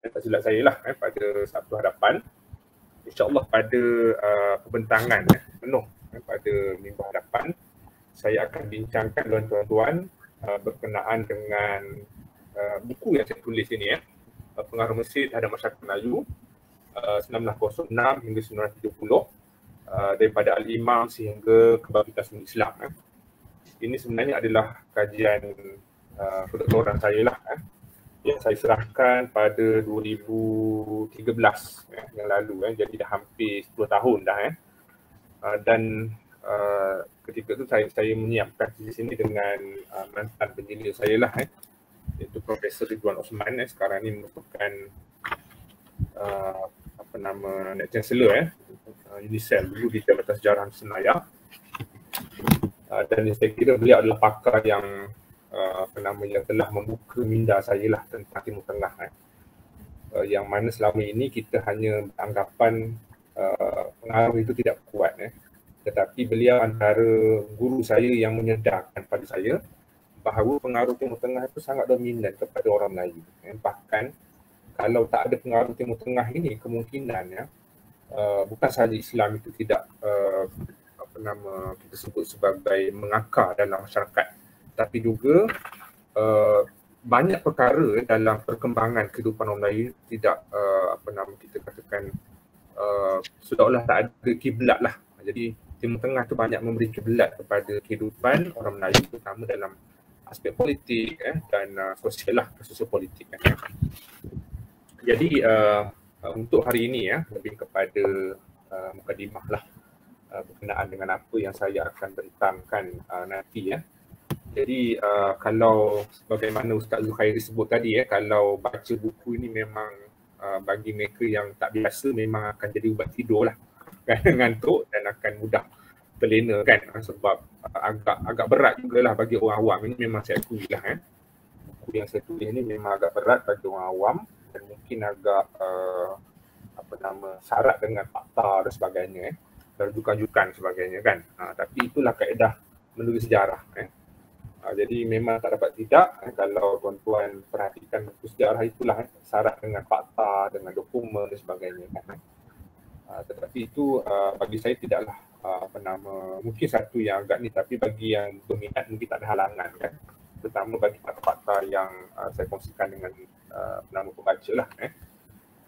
tak silap saya lah pada Sabtu hadapan. InsyaAllah pada pembentangan penuh pada minggu hadapan, saya akan bincangkan dengan tuan-tuan berkenaan dengan buku yang saya tulis ini Pengaruh Mesir terhadap Masyarakat Melayu 1906 hingga 1970, daripada Al-Imam sehingga Kebangkitan Semula Islam. Ini sebenarnya adalah kajian kedoktoran saya lah, yang saya serahkan pada 2013 yang lalu, jadi dah hampir 10 tahun dah. Dan ketika itu saya menyiapkan di sini dengan mantan penjila saya lah, iaitu Profesor Ridwan Osman, sekarang ini merupakan Net Chancellor UNICEF dulu di Jabatan Sejarah Senayan. Dan saya kira beliau adalah pakar yang yang telah membuka minda saya lah tentang Timur Tengah, yang mana selama ini kita hanya beranggapan pengaruh itu tidak kuat, tetapi beliau antara guru saya yang menyedarkan pada saya bahawa pengaruh Timur Tengah itu sangat dominan kepada orang Melayu. Bahkan kalau tak ada pengaruh Timur Tengah ini, kemungkinan bukan sahaja Islam itu tidak kita sebut sebagai mengakar dalam masyarakat, tapi juga banyak perkara dalam perkembangan kehidupan orang Melayu tidak kita katakan seolah-olah tak ada kiblat lah. Jadi Timur Tengah tu banyak memberi kiblat kepada kehidupan orang Melayu, terutama dalam aspek politik dan sosial lah, sosial politik. Jadi untuk hari ini lebih kepada mukadimah lah berkenaan dengan apa yang saya akan bentangkan nanti. Jadi kalau sebagaimana Ustaz Zulkhairi sebut tadi, kalau baca buku ini memang bagi mereka yang tak biasa memang akan jadi ubat tidur lah, kan, ngantuk dan akan mudah terlena kan, sebab agak berat jugalah bagi orang awam. Ini memang saya akui lah, buku yang saya tulis ini memang agak berat bagi orang awam dan mungkin agak syarat dengan fakta dan sebagainya, rujukan-rujukan sebagainya kan. Tapi itulah kaedah menulis sejarah. Jadi memang tak dapat tidak, kalau tuan-tuan perhatikan buku sejarah itulah syarat dengan fakta, dengan dokumen dan sebagainya kan. Tetapi itu bagi saya tidaklah mungkin satu yang agak ni, tapi bagi yang berminat mungkin tak ada halangan kan, terutama bagi fakta-fakta yang saya kongsikan dengan pembaca lah.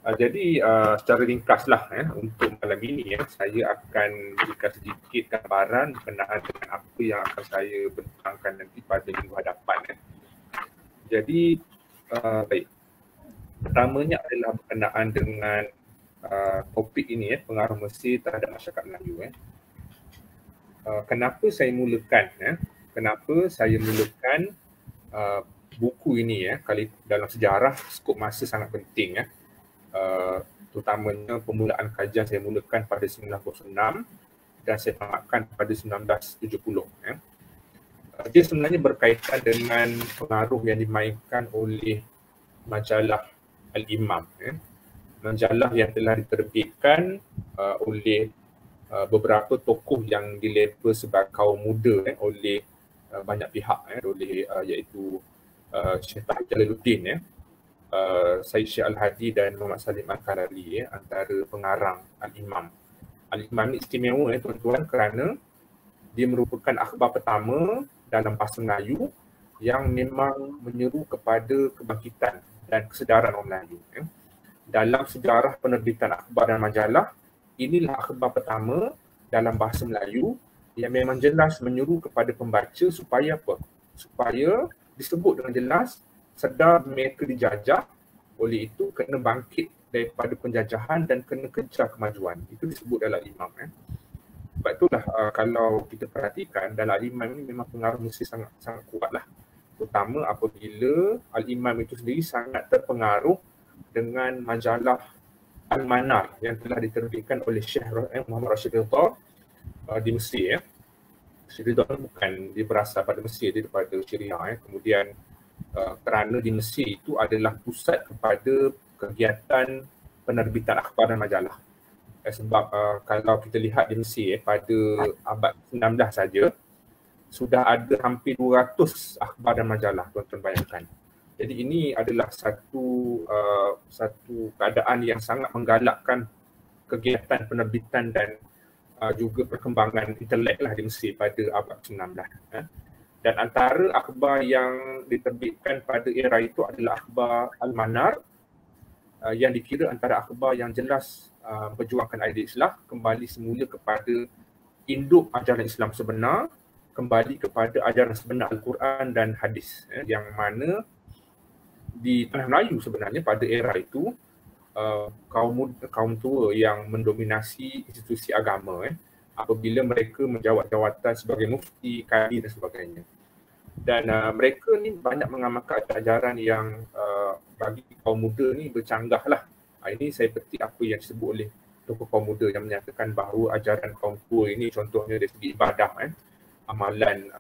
Jadi secara ringkaslah untuk malam ini saya akan berikan sedikit gambaran berkenaan dengan apa yang akan saya bentangkan nanti pada minggu hadapan. Jadi baik, pertamanya adalah berkenaan dengan topik ini, pengaruh Mesir terhadap masyarakat Melayu. Kenapa saya mulakan buku ini kali dalam sejarah, skop masa sangat penting, terutamanya permulaan kajian saya mulakan pada 1906 dan saya tamatkan pada 1970. Dia sebenarnya berkaitan dengan pengaruh yang dimainkan oleh majalah Al-Imam, majalah yang telah diterbitkan oleh beberapa tokoh yang dilabel sebagai kaum muda oleh banyak pihak, iaitu Syekh Tahir Jalaluddin, Syed Syekh Al-Hadi dan Muhammad Salim Al-Kalali, antara pengarang Al-Imam. Al-Imam ini istimewa tuan-tuan kerana dia merupakan akhbar pertama dalam bahasa Melayu yang memang menyeru kepada kebangkitan dan kesedaran orang Melayu. Dalam sejarah penerbitan akhbar dan majalah, inilah akhbar pertama dalam bahasa Melayu yang memang jelas menyeru kepada pembaca supaya apa? Supaya disebut dengan jelas sedar mereka dijajah, oleh itu kena bangkit daripada penjajahan dan kena kejar kemajuan. Itu disebut dalam Imam. Sebab itulah kalau kita perhatikan dalam Al-Imam ini memang pengaruh Mesir sangat kuat lah. Terutama apabila Al-Imam itu sendiri sangat terpengaruh dengan majalah Al-Manar yang telah diterbitkan oleh Syekh Muhammad Rashid Ridha di Mesir. Rashid Ridha bukan dia berasal pada Mesir, dia daripada Syria. Kemudian kerana di Mesir itu adalah pusat kepada kegiatan penerbitan akhbar dan majalah. Sebab kalau kita lihat di Mesir pada abad 19 saja sudah ada hampir 200 akhbar dan majalah, tuan-tuan bayangkan. Jadi ini adalah satu keadaan yang sangat menggalakkan kegiatan penerbitan dan juga perkembangan intelek lah di Mesir pada abad 19. Dan antara akhbar yang diterbitkan pada era itu adalah akhbar Al-Manar, yang dikira antara akhbar yang jelas memperjuangkan idea Islam, kembali semula kepada induk ajaran Islam sebenar, kembali kepada ajaran sebenar Al-Quran dan hadis, yang mana di Tanah Melayu sebenarnya pada era itu kaum tua yang mendominasi institusi agama apabila mereka menjawat jawatan sebagai mufti, kadi dan sebagainya. Dan mereka ni banyak mengamalkan ajaran yang bagi kaum muda ni bercanggah lah. Ini saya petik apa yang disebut oleh tokoh kaum muda yang menyatakan bahawa ajaran kaum tua ini contohnya dari segi ibadah, amalan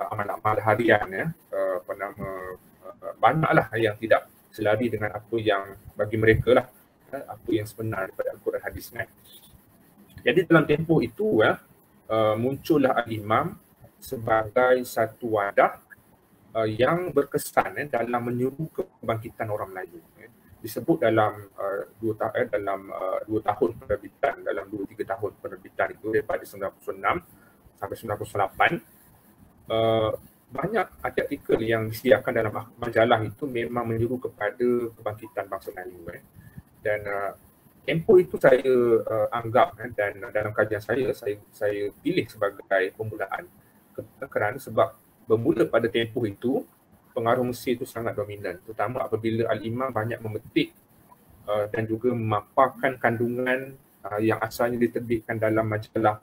harian, banyaklah yang tidak selari dengan apa yang bagi mereka lah, apa yang sebenar daripada Al-Quran hadis. Jadi dalam tempoh itu muncullah Al-Imam sebagai satu wadah yang berkesan dalam menyeru kebangkitan orang Melayu. Disebut dalam 2 tahun penerbitan, dalam 2-3 tahun penerbitan itu daripada 96 sampai 98, banyak artikel yang disediakan dalam majalah itu memang menyeru kepada kebangkitan bangsa Melayu. Dan tempoh itu saya anggap dan dalam kajian saya pilih sebagai permulaan kerana sebab bermula pada tempoh itu pengaruh Mesir itu sangat dominan, terutama apabila Al-Imam banyak memetik dan juga memaparkan kandungan yang asalnya diterbitkan dalam majalah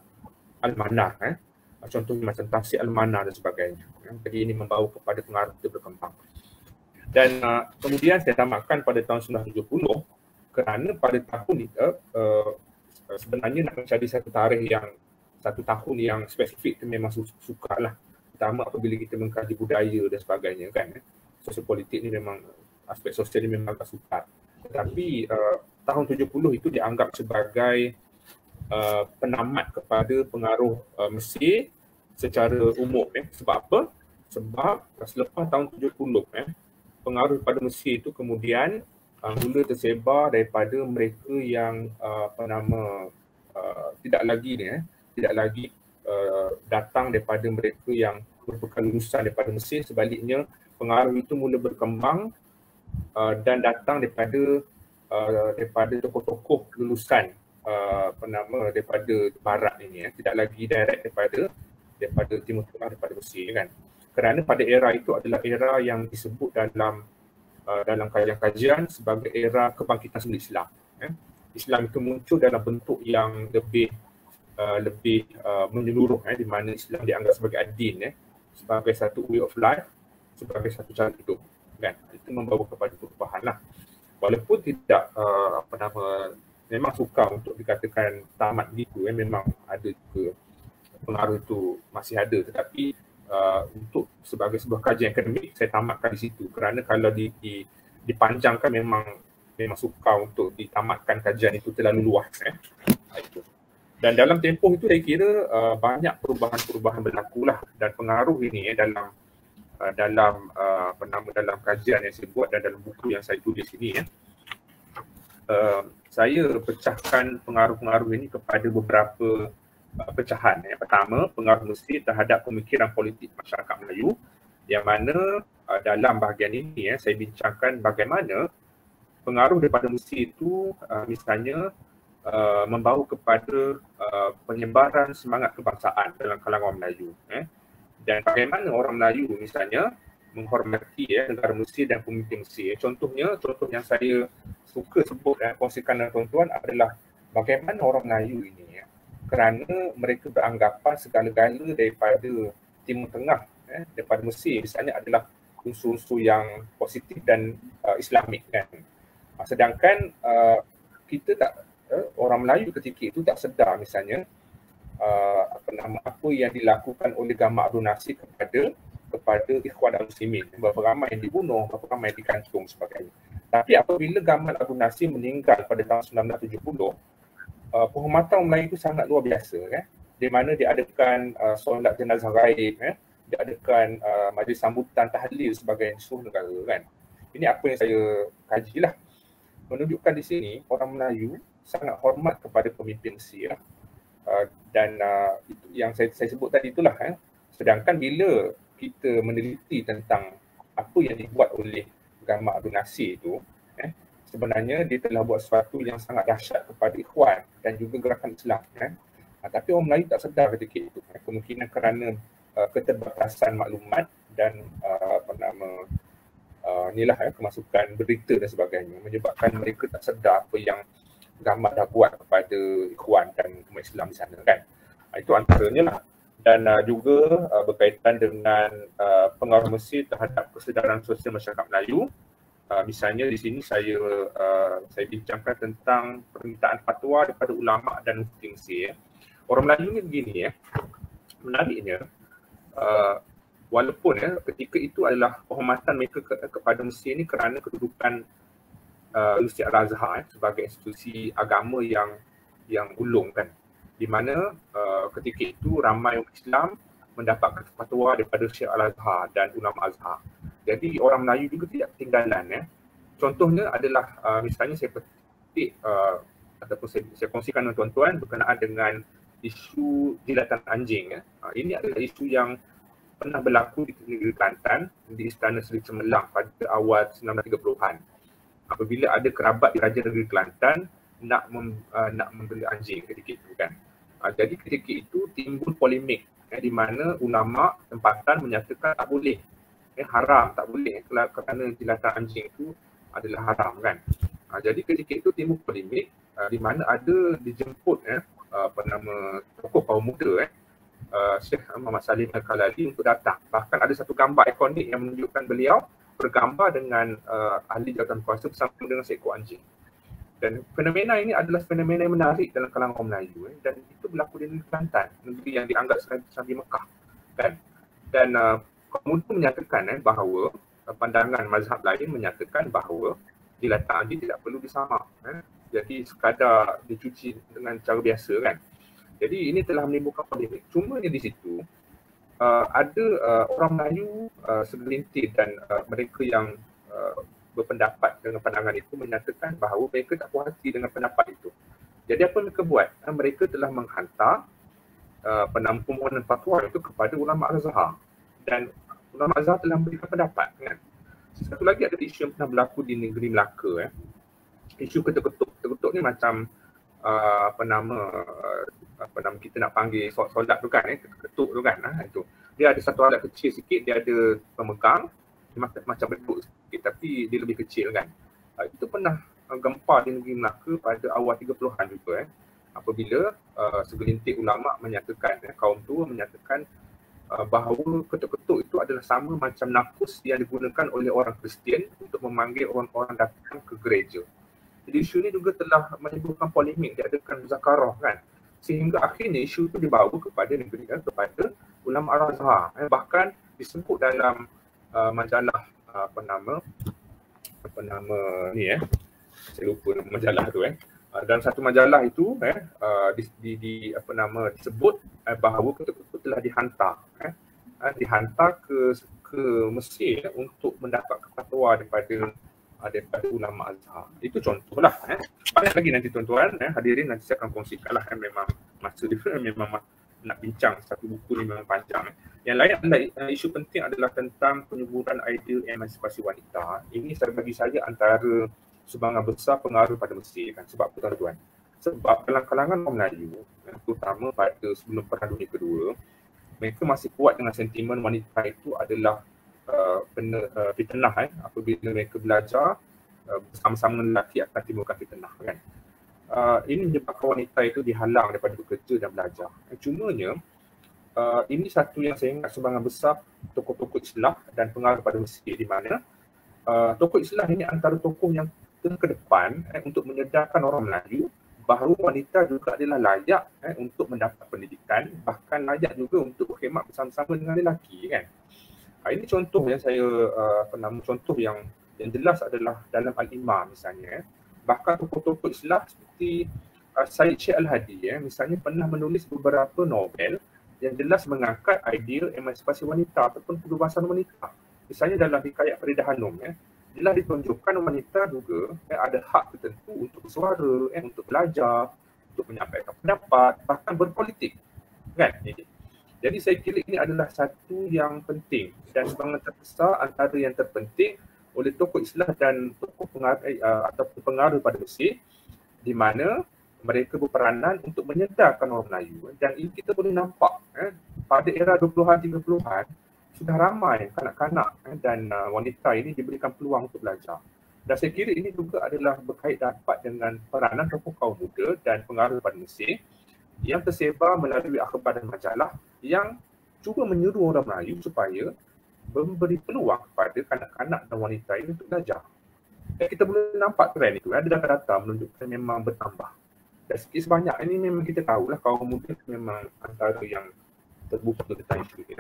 Al-Manar, contohnya macam Tafsir Al-Manar dan sebagainya. Jadi ini membawa kepada pengaruh itu berkembang. Dan kemudian saya tamatkan pada tahun 1970 kerana pada tahun itu sebenarnya nak mencari satu tahun yang spesifik itu memang sukar lah. Pertama apabila kita mengkaji budaya dan sebagainya kan. Sosial politik ni memang, aspek sosial ni memang agak sukar. Tetapi tahun 70 itu dianggap sebagai penamat kepada pengaruh Mesir secara umum. Sebab apa? Sebab selepas tahun 70 pengaruh pada Mesir itu kemudian mula tersebar daripada mereka yang tidak lagi datang daripada mereka yang merupakan lulusan daripada Mesir. Sebaliknya pengaruh itu mula berkembang dan datang daripada tokoh-tokoh lulusan daripada barat ini, tidak lagi direct daripada Timur Tengah, daripada Mesir kan. Kerana pada era itu adalah era yang disebut dalam kajian-kajian sebagai era kebangkitan semula Islam. Islam itu muncul dalam bentuk yang lebih menyeluruh, di mana Islam dianggap sebagai ad-din, sebagai satu way of life, sebagai satu cara hidup kan. Itu membawa kepada perubahan lah. Walaupun tidak memang sukar untuk dikatakan tamat gitu, memang ada juga pengaruh itu masih ada, tetapi untuk sebagai sebuah kajian akademik saya tamatkan di situ kerana kalau dipanjangkan memang sukar untuk ditamatkan kajian itu terlalu luas. Dan dalam tempoh itu saya kira banyak perubahan-perubahan berlaku lah, dan pengaruh ini dalam kajian yang saya buat dan dalam buku yang saya tulis ini saya pecahkan pengaruh-pengaruh ini kepada beberapa pecahan. Yang pertama, pengaruh Mesir terhadap pemikiran politik masyarakat Melayu, yang mana dalam bahagian ini saya bincangkan bagaimana pengaruh daripada Mesir itu misalnya membawa kepada penyebaran semangat kebangsaan dalam kalangan Melayu, dan bagaimana orang Melayu misalnya menghormati negara Mesir dan pemimpin Mesir. Contoh yang saya suka sebut dan kongsikan dengan tuan-tuan adalah bagaimana orang Melayu ini kerana mereka beranggapan segala-gala daripada Timur Tengah, daripada Mesir misalnya adalah unsur-unsur yang positif dan Islamik kan. Sedangkan orang Melayu ketika itu tak sedar misalnya apa yang dilakukan oleh Gamal Abdul Nasir kepada Ikhwan Al-Muslimin, berapa ramai yang dibunuh, berapa ramai yang digantung sebagainya. Tapi apabila Gamal Abdul Nasir meninggal pada tahun 1970, penghormatan Melayu itu sangat luar biasa kan, di mana diadakan solat jenazah gaib, diadakan majlis sambutan tahlil sebagai seluruh negara kan. Ini apa yang saya kajilah. Menunjukkan di sini orang Melayu sangat hormat kepada pemimpin Mesir. Dan itu yang saya sebut tadi itulah. Sedangkan bila kita meneliti tentang apa yang dibuat oleh Gamal Abdul Nasir itu, sebenarnya dia telah buat sesuatu yang sangat dahsyat kepada Ikhwan dan juga gerakan Islam. Tapi orang Melayu tak sedar ketika itu. Kemungkinan kerana keterbatasan maklumat dan inilah kemasukan berita dan sebagainya menyebabkan mereka tak sedar apa yang Gamal dah buat kepada Ikhwan dan umat Islam di sana kan. Itu antaranya lah. Dan juga berkaitan dengan pengaruh Mesir terhadap kesedaran sosial masyarakat Melayu. Misalnya di sini saya bincangkan tentang permintaan fatwa daripada ulama dan mufti Mesir. Orang Melayu ni begini menariknya, walaupun ketika itu adalah penghormatan mereka kepada Mesir ni kerana kedudukan Universiti Al-Azhar sebagai institusi agama yang ulung kan, di mana ketika itu ramai umat Islam mendapatkan fatwa daripada Syekh Al-Azhar dan ulama Azhar. Jadi orang Melayu juga tidak ketinggalan. Contohnya adalah misalnya saya petik ataupun saya kongsikan dengan tuan-tuan berkenaan dengan isu jilatan anjing. Ini adalah isu yang pernah berlaku di negeri Kelantan di Istana Seri Cemerlang pada awal 1930-an. Apabila ada kerabat di Raja Negeri Kelantan nak membeli anjing ketika itu kan. Jadi ketika itu timbul polemik di mana ulama tempatan menyatakan tak boleh, haram, tak boleh kerana jilatan anjing itu adalah haram kan. Jadi ketika itu timbul polemik di mana ada dijemput tokoh kaum muda Syekh Muhammad Salim Al-Khalali untuk datang. Bahkan ada satu gambar ikonik yang menunjukkan beliau bergambar dengan ahli jawatan kuasa bersama dengan seekor anjing. Dan fenomena ini adalah fenomena yang menarik dalam kalangan orang Melayu dan itu berlaku di negeri Kelantan, negeri yang dianggap sebagai Mekah kan. Dan kaum muda menyatakan bahawa pandangan mazhab lain menyatakan bahawa jilatan anjing tidak perlu disamak. Jadi sekadar dicuci dengan cara biasa kan. Jadi ini telah menimbulkan polemik. Cuma di situ ada orang Melayu segelintir dan mereka yang berpendapat dengan pandangan itu menyatakan bahawa mereka tak puas hati dengan pendapat itu. Jadi apa mereka buat? Mereka telah menghantar permohonan fatwa itu kepada ulama Azhar dan ulama Azhar telah memberikan pendapat kan. Satu lagi ada isu yang pernah berlaku di negeri Melaka. Isu ketuk-ketuk. Ketuk ni macam kita nak panggil solat tu kan, ketuk tu kan, itu. Dia ada satu alat kecil sikit, dia ada pemegang, dia macam bentuk sikit tapi dia lebih kecil kan. Itu pernah gempar di negeri Melaka pada awal 30-an juga apabila segelintir ulama menyatakan, kaum tua menyatakan bahawa ketuk-ketuk itu adalah sama macam nafus yang digunakan oleh orang Kristian untuk memanggil orang-orang datang ke gereja. Jadi isu ini juga telah menimbulkan polemik, diadakan muzakarah kan. Sehingga akhirnya isu itu dibawa kepada negeri kepada ulama Al-Azhar. Bahkan disebut dalam majalah saya lupa majalah tu dalam satu majalah itu disebut bahawa ketuk-ketuk telah dihantar ke Mesir untuk mendapat fatwa daripada ulama Azhar. Itu contohlah. Banyak lagi nanti tuan-tuan hadirin, nanti saya akan kongsikanlah. Memang masa dia memang nak bincang satu buku ni memang panjang. Yang lain adalah isu penting adalah tentang penyuburan ideal emansipasi wanita. Ini bagi saya antara sumbangan besar pengaruh pada Mesir kan. Sebab apa tuan-tuan? Sebab dalam kalangan orang Melayu, terutama pada sebelum Perang Dunia Kedua, mereka masih kuat dengan sentimen wanita itu adalah fitnah apabila mereka belajar bersama-sama lelaki akan timbulkan fitnah kan. Ini menyebabkan wanita itu dihalang daripada bekerja dan belajar. Cumanya ini satu yang saya ingat sumbangan besar tokoh-tokoh Islam dan pengaruh pada Mesir, di mana tokoh Islam ini antara tokoh yang ke depan untuk menyedarkan orang Melayu bahawa wanita juga adalah layak untuk mendapat pendidikan, bahkan layak juga untuk berkhidmat bersama-sama dengan lelaki kan. Ini contoh yang saya contoh yang jelas adalah dalam Al-Imam misalnya. Bahkan tokoh-tokoh Islam seperti Syed Syekh Al-Hadi misalnya pernah menulis beberapa novel yang jelas mengangkat ideal emansipasi wanita ataupun kebebasan wanita. Misalnya dalam Hikayat Faridah Hanum Ialah ditunjukkan wanita juga ada hak tertentu untuk bersuara, untuk belajar, untuk menyampaikan pendapat, bahkan berpolitik. Kan? Jadi saya kira ini adalah satu yang penting dan sebanyak terbesar antara yang terpenting oleh tokoh Islam dan tokoh pengaruh atau pengaruh pada Mesir, di mana mereka berperanan untuk menyedarkan orang Melayu. Dan ini kita boleh nampak pada era 20-an, 30-an sudah ramai kanak-kanak dan wanita ini diberikan peluang untuk belajar. Dan saya kira ini juga adalah berkait dapat dengan peranan tokoh kaum muda dan pengaruh pada Mesir yang tersebar melalui akhbar dan majalah yang cuba menyuruh orang Melayu supaya memberi peluang kepada kanak-kanak dan wanita ini untuk belajar. Dan kita boleh nampak trend itu. Ada data-data menunjukkan memang bertambah. Dan sikit sebanyak ini memang kita tahulah kaum muda memang antara yang terbuka tentang isu ini.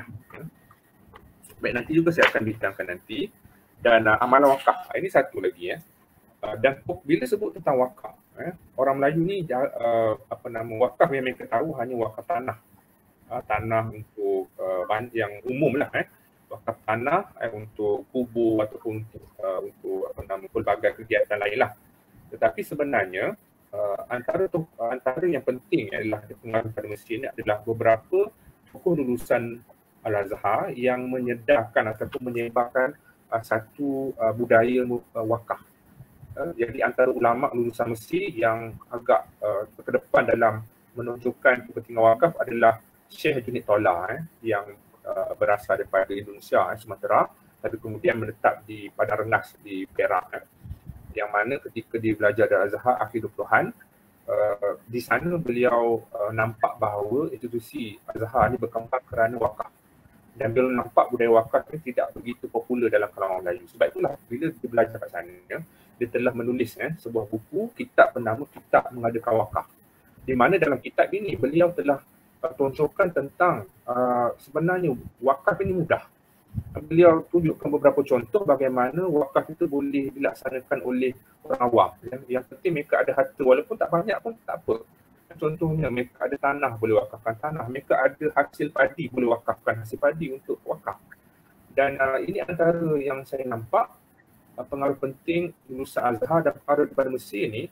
Baik, nanti juga saya akan bincangkan nanti. Dan amalan wakaf, ini satu lagi. Dan bila sebut tentang wakaf, orang Melayu ni wakaf yang mereka tahu hanya wakaf tanah. Tanah untuk yang umum lah. Wakaf tanah untuk kubur ataupun untuk pelbagai kegiatan lain lah. Tetapi sebenarnya antara yang penting adalah pengaruh pada Mesir ini adalah beberapa tokoh lulusan Al-Azhar yang menyedarkan ataupun menyebarkan satu budaya wakaf. Jadi antara ulama lulusan Mesir yang agak ke depan dalam menunjukkan kepentingan wakaf adalah Syekh Junid Tola yang berasal daripada Indonesia, Sumatera, tapi kemudian menetap di Padang Rengas di Perak. Yang mana ketika dia belajar di Al-Azhar akhir 20-an, di sana beliau nampak bahawa institusi Al-Azhar ini berkembang kerana wakaf. Dan bila nampak budaya wakaf ini tidak begitu popular dalam kalangan Melayu. Sebab itulah bila dia belajar kat sana, dia telah menulis sebuah buku, kitab bernama Kitab Mengadakan Wakaf. Di mana dalam kitab ini beliau telah tunjukkan tentang sebenarnya wakaf ini mudah. Beliau tunjukkan beberapa contoh bagaimana wakaf itu boleh dilaksanakan oleh orang awam. Yang penting mereka ada harta, walaupun tak banyak pun tak apa. Contohnya mereka ada tanah, boleh wakafkan tanah. Mereka ada hasil padi, boleh wakafkan hasil padi untuk wakaf. Dan ini antara yang saya nampak pengaruh penting lulusan Azhar dan pengaruh daripada Mesir ni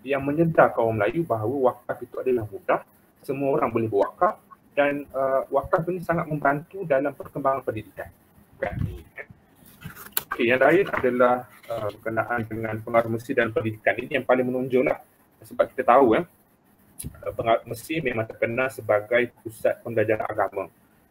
yang menyedar kaum Melayu bahawa wakaf itu adalah mudah, semua orang boleh berwakaf dan wakaf ini sangat membantu dalam perkembangan pendidikan. Okay, yang lain adalah berkenaan dengan pengaruh Mesir dan pendidikan. Ini yang paling menonjollah sebab kita tahu pengaruh Mesir memang terkenal sebagai pusat pembelajaran agama.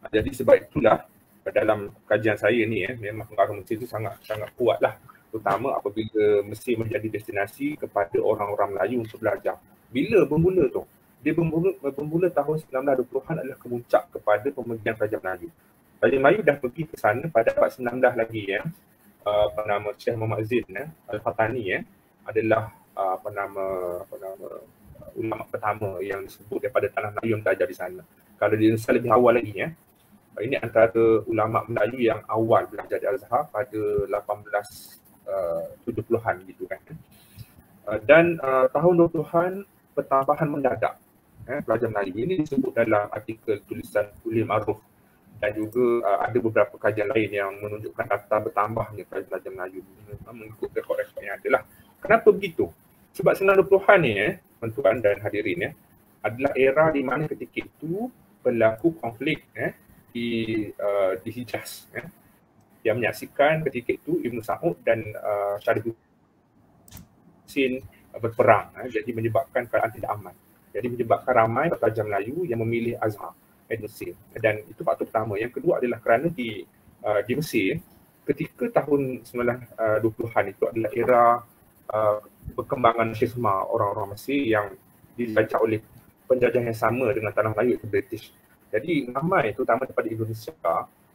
Jadi sebab itulah dalam kajian saya ni memang pengaruh Mesir itu sangat kuatlah, terutama apabila Mesir menjadi destinasi kepada orang-orang Melayu untuk belajar. Bila bermula tu? Dia bermula tahun 1920-an adalah kemuncak kepada pemergian Kerajaan Melayu. Kerajaan Melayu dah pergi ke sana pada abad 19 lagi Syekh Muhammad Zain Al-Fatani adalah ulama pertama yang disebut daripada tanah Melayu yang belajar di sana. Kalau di Indonesia lebih awal lagi ini antara ulama Melayu yang awal belajar di Al-Azhar pada 1870-an gitu kan. Dan tahun 20-an pertambahan mendadak pelajar Melayu. Ini disebut dalam artikel tulisan Uli Ma'ruf dan juga ada beberapa kajian lain yang menunjukkan data bertambahnya pelajar Melayu mengikut rekod-rekod yang ada lah. Kenapa begitu? Sebab 1920-an ni tuan dan hadirin adalah era di mana ketika itu berlaku konflik di Hijaz yang menyaksikan ketika itu Ibn Saud dan Syarif Husin berperang, jadi menyebabkan keadaan tidak aman. Jadi menyebabkan ramai pelajar Melayu yang memilih Azhar di Mesir. Dan itu faktor pertama. Yang kedua adalah kerana di Mesir ketika tahun 1920-an itu adalah era perkembangan nasionalisme orang-orang Mesir yang dijajah oleh penjajah yang sama dengan tanah Melayu iaitu British. Jadi ramai terutama daripada Indonesia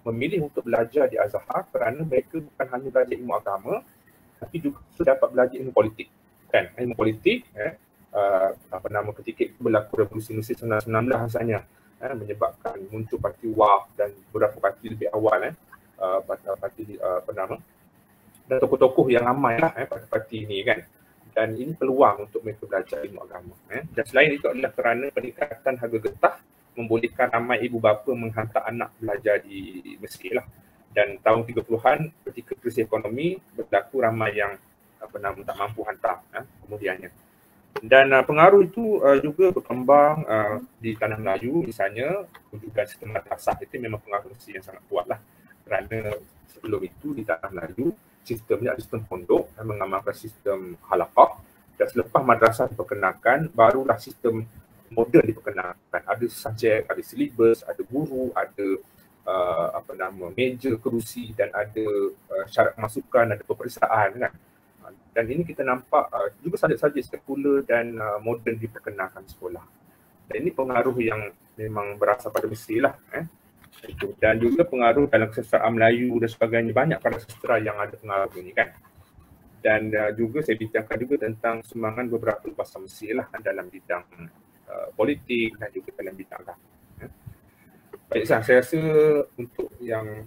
memilih untuk belajar di Azhar kerana mereka bukan hanya belajar ilmu agama tapi juga dapat belajar ilmu politik. Kan? Ilmu politik ketika itu berlaku revolusi Mesir 1919 asalnya menyebabkan muncul parti WAF dan beberapa parti lebih awal parti dan tokoh-tokoh yang ramai lah parti ini kan. Dan ini peluang untuk mereka belajar ilmu agama. Dan selain itu adalah kerana peningkatan harga getah membolehkan ramai ibu bapa menghantar anak belajar di Mesir lah. Dan tahun 30-an ketika krisis ekonomi berlaku, ramai yang tak mampu hantar kemudiannya. Dan pengaruh itu juga berkembang di tanah Melayu, misalnya wujudkan sistem madrasah itu memang pengaruh yang sangat kuat lah. Kerana sebelum itu di tanah Melayu sistemnya ada sistem pondok yang mengamalkan sistem halaqah, dan selepas madrasah diperkenalkan barulah sistem moden diperkenalkan. Ada subjek, ada silibus, ada guru, ada meja, kerusi, dan ada syarat masukan, ada peperiksaan kan. Dan ini kita nampak juga subjek-subjek sekular dan moden diperkenalkan sekolah. Dan ini pengaruh yang memang berasal pada Mesir lah. Itu. Dan juga pengaruh dalam kesusahaan Melayu dan sebagainya, banyak pada sastra yang ada pengaruh ini kan. Dan juga saya bincangkan juga tentang sumbangan beberapa bahasa Mesir lah dalam bidang politik dan juga dalam bidang agama. Baik, saya rasa untuk yang